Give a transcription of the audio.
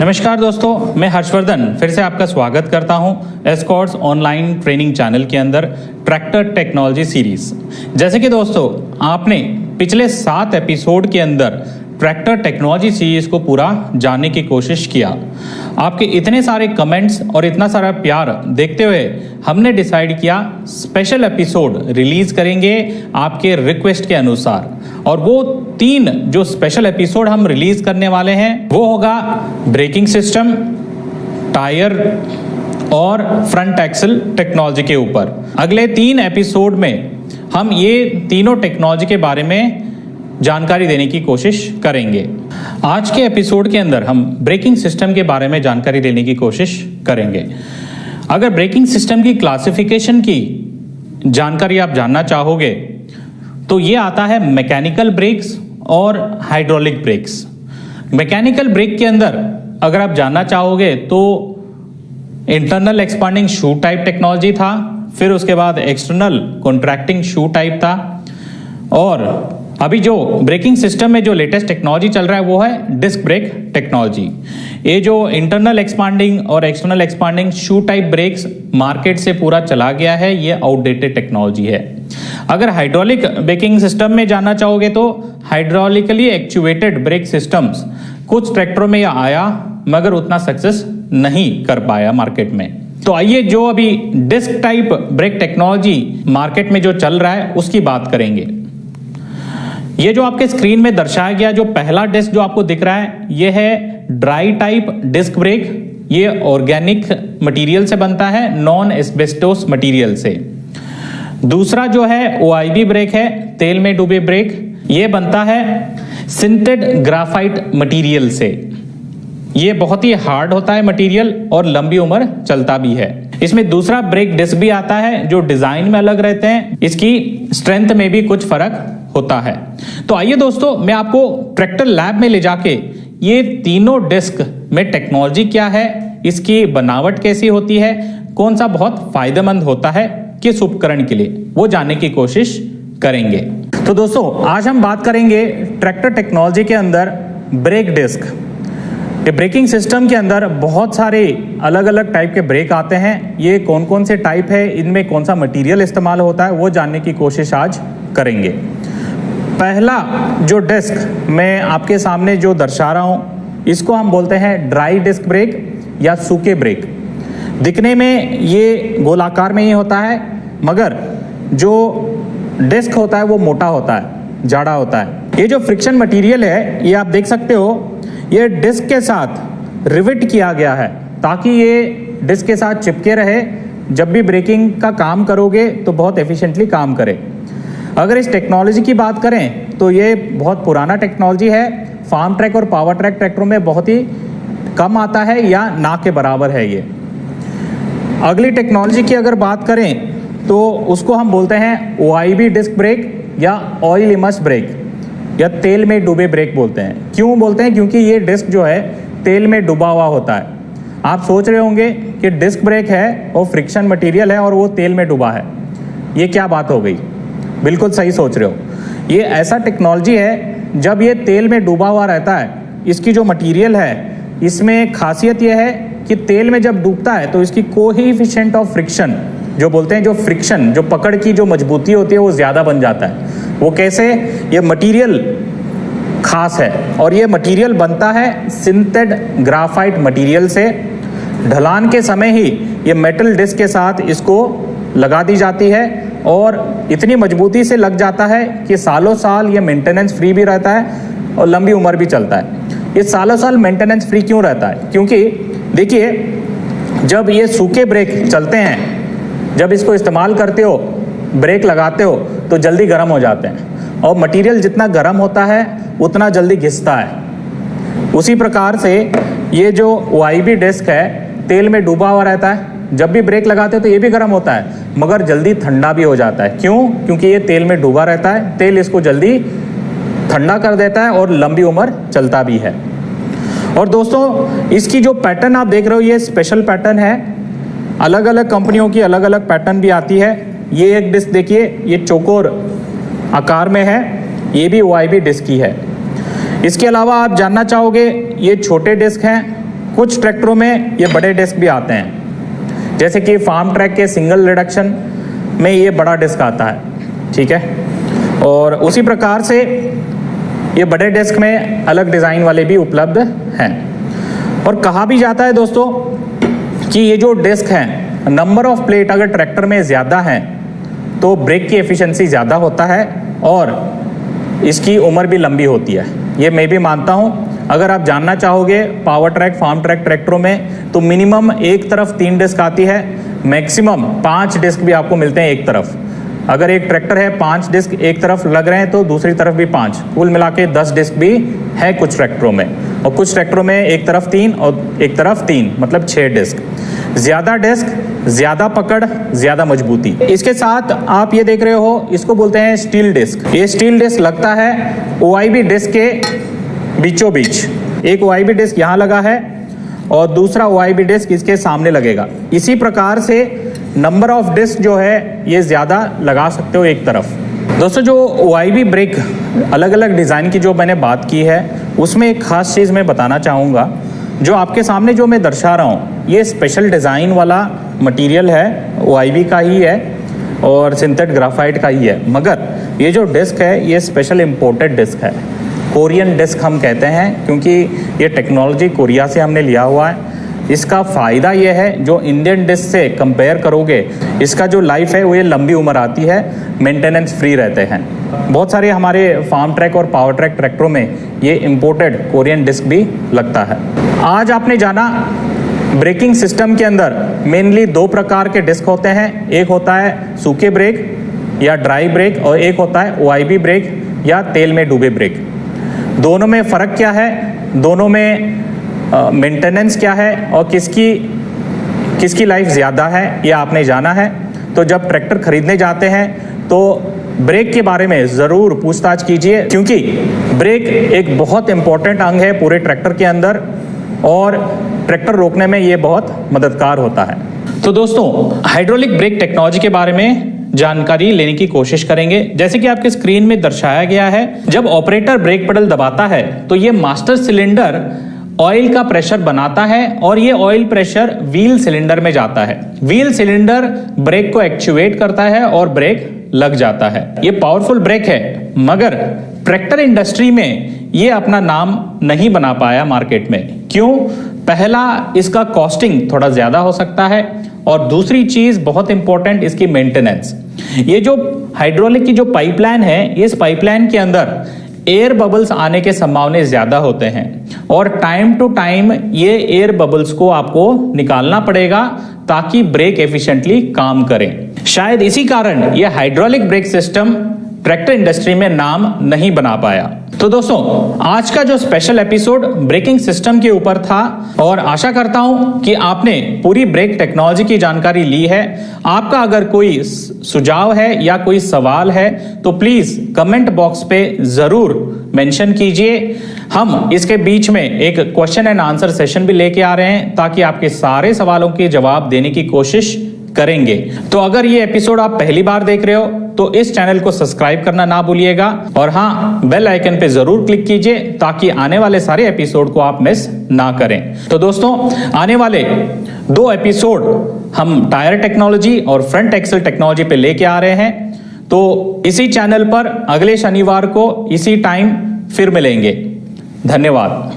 नमस्कार दोस्तों, मैं हर्षवर्धन फिर से आपका स्वागत करता हूं एस्कॉर्ट्स ऑनलाइन ट्रेनिंग चैनल के अंदर ट्रैक्टर टेक्नोलॉजी सीरीज। जैसे कि दोस्तों आपने पिछले 7 एपिसोड के अंदर ट्रैक्टर टेक्नोलॉजी सीरीज को पूरा जानने की कोशिश किया। आपके इतने सारे कमेंट्स और इतना सारा प्यार देखते हुए हमने डिसाइड किया स्पेशल एपिसोड रिलीज करेंगे आपके रिक्वेस्ट के अनुसार। और वो 3 जो स्पेशल एपिसोड हम रिलीज करने वाले हैं वो होगा ब्रेकिंग सिस्टम, टायर और फ्रंट एक्सल टेक्नोलॉजी के ऊपर। अगले 3 एपिसोड में हम ये तीनों टेक्नोलॉजी के बारे में जानकारी देने की कोशिश करेंगे। आज के एपिसोड के अंदर हम ब्रेकिंग सिस्टम के बारे में जानकारी देने की कोशिश करेंगे। अगर ब्रेकिंग सिस्टम की क्लासिफिकेशन की जानकारी आप जानना चाहोगे तो ये आता है मैकेनिकल ब्रेक्स और हाइड्रोलिक ब्रेक्स। मैकेनिकल ब्रेक के अंदर अगर आप जानना चाहोगे तो internal expanding shoe type technology था, फिर उसके बाद एक्सटर्नल कॉन्ट्रैक्टिंग शू टाइप था, और अभी जो ब्रेकिंग सिस्टम में जो लेटेस्ट टेक्नोलॉजी चल रहा है वो है डिस्क ब्रेक टेक्नोलॉजी। ये जो इंटरनल एक्सपांडिंग और external expanding shoe type brakes market से पूरा चला गया है, ये आउटडेटेड टेक्नोलॉजी है। अगर हाइड्रोलिक ब्रेकिंग सिस्टम में जानना चाहोगे तो हाइड्रोलिकली एक्चुएटेड ब्रेक सिस्टम्स कुछ ट्रैक्टरों में आया मगर उतना सक्सेस नहीं कर पाया मार्केट में। तो आइए जो अभी disc type brake technology market में जो चल रहा है उसकी बात करेंगे। ये जो आपके स्क्रीन में दर्शाया गया जो पहला डिस्क जो आपको दिख रहा है ये है ड्राई टाइप डिस्क ब्रेक। ये ऑर्गेनिक मटेरियल से बनता है, नॉन एस्बेस्टोस मटेरियल से। दूसरा जो है OIB ब्रेक है, तेल में डूबे ब्रेक। ये बनता है सिंटेड ग्राफाइट मटेरियल से। ये बहुत ही हार्ड होता है मटेरियल और लंबी उम्र चलता भी है। इसमें दूसरा ब्रेक डिस्क भी आता है जो डिजाइन में अलग रहते हैं, इसकी स्ट्रेंथ में भी कुछ फर्क होता है। तो आइए दोस्तों मैं आपको ट्रैक्टर लैब में ले जाके ये तीनों डिस्क में टेक्नोलॉजी क्या है, इसकी बनावट कैसी होती है, कौन सा बहुत फायदेमंद होता है किस उपकरण के लिए, वो जानने की कोशिश करेंगे। तो दोस्तों आज हम बात करेंगे ट्रैक्टर टेक्नोलॉजी के अंदर ब्रेक डिस्क। ये ब्रेकिंग सिस्टम के अंदर बहुत सारे अलग अलग टाइप के ब्रेक आते हैं। ये कौन कौन से टाइप है, इनमें कौन सा मटेरियल इस्तेमाल होता है, वो जानने की कोशिश आज करेंगे। पहला जो डिस्क मैं आपके सामने जो दर्शा रहा हूँ इसको हम बोलते हैं ड्राई डिस्क ब्रेक या सूखे ब्रेक। दिखने में ये गोलाकार में ही होता है मगर जो डिस्क होता है वो मोटा होता है, जाड़ा होता है। ये जो फ्रिक्शन मटेरियल है ये आप देख सकते हो, ये डिस्क के साथ रिवेट किया गया है ताकि ये डिस्क के साथ चिपके रहे, जब भी ब्रेकिंग का काम करोगे तो बहुत एफिशिएंटली काम करे। अगर इस टेक्नोलॉजी की बात करें तो ये बहुत पुराना टेक्नोलॉजी है। फार्म ट्रैक और पावर ट्रैक ट्रैक्टरों में बहुत ही कम आता है या ना के बराबर है ये। अगली टेक्नोलॉजी की अगर बात करें तो उसको हम बोलते हैं OIB डिस्क ब्रेक या ऑयल इमर्स ब्रेक या तेल में डूबे ब्रेक बोलते हैं। क्यों बोलते हैं? क्योंकि ये डिस्क जो है तेल में डूबा हुआ होता है। आप सोच रहे होंगे कि डिस्क ब्रेक है और फ्रिक्शन मटेरियल है और वो तेल में डूबा है, ये क्या बात हो गई? बिल्कुल सही सोच रहे हो। ये ऐसा टेक्नोलॉजी है जब ये तेल में डूबा हुआ रहता है, इसकी जो मटेरियल है इसमें खासियत ये है कि तेल में जब डूबता है तो इसकी कोएफिशिएंट ऑफ फ्रिक्शन जो बोलते हैं, जो फ्रिक्शन जो पकड़ की जो मजबूती होती है वो ज़्यादा बन जाता है। वो कैसे? ये मटेरियल खास है और ये मटेरियल बनता है सिंटेड ग्राफाइट मटेरियल से। ढलान के समय ही ये मेटल डिस्क के साथ इसको लगा दी जाती है और इतनी मजबूती से लग जाता है कि सालों साल ये मेंटेनेंस फ्री भी रहता है और लंबी उम्र भी चलता है। ये सालों साल मेंटेनेंस फ्री क्यों रहता है? क्योंकि देखिए जब ये सूखे ब्रेक चलते हैं, जब इसको इस्तेमाल करते हो, ब्रेक लगाते हो तो जल्दी गर्म हो जाते हैं और मटेरियल जितना गर्म होता है उतना जल्दी घिसता है। उसी प्रकार से ये जो OIB डिस्क है तेल में डूबा हुआ रहता है, जब भी ब्रेक लगाते हो तो ये भी गर्म होता है मगर जल्दी ठंडा भी हो जाता है। क्यों? क्योंकि ये तेल में डूबा रहता है, तेल इसको जल्दी ठंडा कर देता है और लंबी उम्र चलता भी है। और दोस्तों इसकी जो पैटर्न आप देख रहे हो ये स्पेशल पैटर्न है। अलग अलग कंपनियों की अलग अलग पैटर्न भी आती है। ये एक डिस्क देखिए, ये चौकोर आकार में है, ये भी OIB डिस्क की है। इसके अलावा आप जानना चाहोगे ये छोटे डिस्क हैं कुछ ट्रैक्टरों में ये बड़े डिस्क भी आते हैं, जैसे कि फार्म ट्रैक के सिंगल रिडक्शन में ये बड़ा डिस्क आता है, ठीक है। और उसी प्रकार से ये बड़े डिस्क में अलग डिज़ाइन वाले भी उपलब्ध हैं। और कहा भी जाता है दोस्तों कि ये जो डिस्क हैं, नंबर ऑफ प्लेट अगर ट्रैक्टर में ज़्यादा हैं तो ब्रेक की एफिशिएंसी ज़्यादा होता है और इसकी उम्र भी लंबी होती है। ये मैं भी मानता हूँ। अगर आप जानना चाहोगे पावर ट्रैक, फार्म ट्रैक ट्रैक्टरों में तो मिनिमम एक तरफ 3 डिस्क आती है, मैक्सिमम 5 डिस्क भी आपको मिलते हैं एक तरफ। अगर एक ट्रैक्टर है 5 डिस्क एक तरफ लग रहे हैं तो दूसरी तरफ भी 5, कुल मिला के 10 डिस्क भी है कुछ ट्रैक्टरों में। और कुछ ट्रैक्टरों में एक तरफ 3 और एक तरफ 3, मतलब 6 डिस्क। ज़्यादा डिस्क, ज़्यादा पकड़, ज़्यादा मजबूती। इसके साथ आप ये देख रहे हो, इसको बोलते हैं स्टील डिस्क। ये स्टील डिस्क लगता है OIB डिस्क के बीचों बीच। एक OIB डिस्क यहाँ लगा है और दूसरा OIB डिस्क इसके सामने लगेगा। इसी प्रकार से नंबर ऑफ डिस्क जो है ये ज़्यादा लगा सकते हो एक तरफ। दोस्तों, जो OIB ब्रेक अलग अलग डिज़ाइन की जो मैंने बात की है, उसमें एक ख़ास चीज़ मैं बताना चाहूँगा। जो आपके सामने जो मैं दर्शा रहा हूँ, ये स्पेशल डिज़ाइन वाला मटेरियल है, OIB का ही है और सिंथेट ग्राफाइट का ही है। मगर ये जो डिस्क है ये स्पेशल इम्पोर्टेड डिस्क है, कोरियन डिस्क हम कहते हैं, क्योंकि ये टेक्नोलॉजी कोरिया से हमने लिया हुआ है। इसका फ़ायदा ये है, जो इंडियन डिस्क से कंपेयर करोगे, इसका जो लाइफ है वो ये लंबी उम्र आती है, मेंटेनेंस फ्री रहते हैं। बहुत सारे हमारे फार्म ट्रैक और पावर ट्रैक ट्रैक्टरों में ये इम्पोर्टेड कोरियन डिस्क भी लगता है। आज आपने जाना ब्रेकिंग सिस्टम के अंदर मेनली 2 प्रकार के डिस्क होते हैं। एक होता है सूखे ब्रेक या ड्राई ब्रेक और एक होता है OIB ब्रेक या तेल में डूबे ब्रेक। दोनों में फ़र्क क्या है, दोनों में मेंटेनेंस क्या है और किसकी लाइफ ज़्यादा है, ये आपने जाना है। तो जब ट्रैक्टर खरीदने जाते हैं तो ब्रेक के बारे में ज़रूर पूछताछ कीजिए, क्योंकि ब्रेक एक बहुत इंपॉर्टेंट अंग है पूरे ट्रैक्टर के अंदर और ट्रैक्टर रोकने में ये बहुत मददगार होता है। तो दोस्तों, हाइड्रोलिक ब्रेक टेक्नोलॉजी के बारे में जानकारी लेने की कोशिश करेंगे। जैसे कि आपके स्क्रीन में दर्शाया गया है, जब ऑपरेटर ब्रेक पेडल दबाता है तो ये मास्टर सिलेंडर ऑयल का प्रेशर बनाता है और ये ऑयल प्रेशर व्हील सिलेंडर में जाता है। व्हील सिलेंडर ब्रेक को एक्चुएट करता है और ब्रेक लग जाता है। ये पावरफुल ब्रेक है, मगर ट्रैक्टर इंडस्ट्री में ये अपना नाम नहीं बना पाया मार्केट में। क्यों? पहला, इसका कॉस्टिंग थोड़ा ज्यादा हो सकता है और दूसरी चीज बहुत इंपॉर्टेंट, इसकी मेंटेनेंस। ये जो हाइड्रोलिक की जो पाइपलाइन है, इस पाइपलाइन के अंदर एयर बबल्स आने के संभावना ज्यादा होते हैं और टाइम टू टाइम ये एयर बबल्स को आपको निकालना पड़ेगा ताकि ब्रेक एफिशिएंटली काम करें। शायद इसी कारण ये hydraulic brake system tractor industry में नाम नहीं बना पाया। तो दोस्तों, आज का जो स्पेशल एपिसोड ब्रेकिंग सिस्टम के ऊपर था और आशा करता हूं कि आपने पूरी ब्रेक टेक्नोलॉजी की जानकारी ली है। आपका अगर कोई सुझाव है या कोई सवाल है तो प्लीज कमेंट बॉक्स पे जरूर मेंशन कीजिए। हम इसके बीच में एक क्वेश्चन एंड आंसर सेशन भी लेके आ रहे हैं ताकि आपके सारे सवालों के जवाब देने की कोशिश करेंगे। तो अगर ये एपिसोड आप पहली बार देख रहे हो तो इस चैनल को सब्सक्राइब करना ना भूलिएगा और हाँ, बेल आइकन पे जरूर क्लिक कीजिए ताकि आने वाले सारे एपिसोड को आप मिस ना करें। तो दोस्तों, आने वाले 2 एपिसोड हम टायर टेक्नोलॉजी और फ्रंट एक्सल टेक्नोलॉजी पे लेके आ रहे हैं। तो इसी चैनल पर अगले शनिवार को इसी टाइम फिर मिलेंगे। धन्यवाद।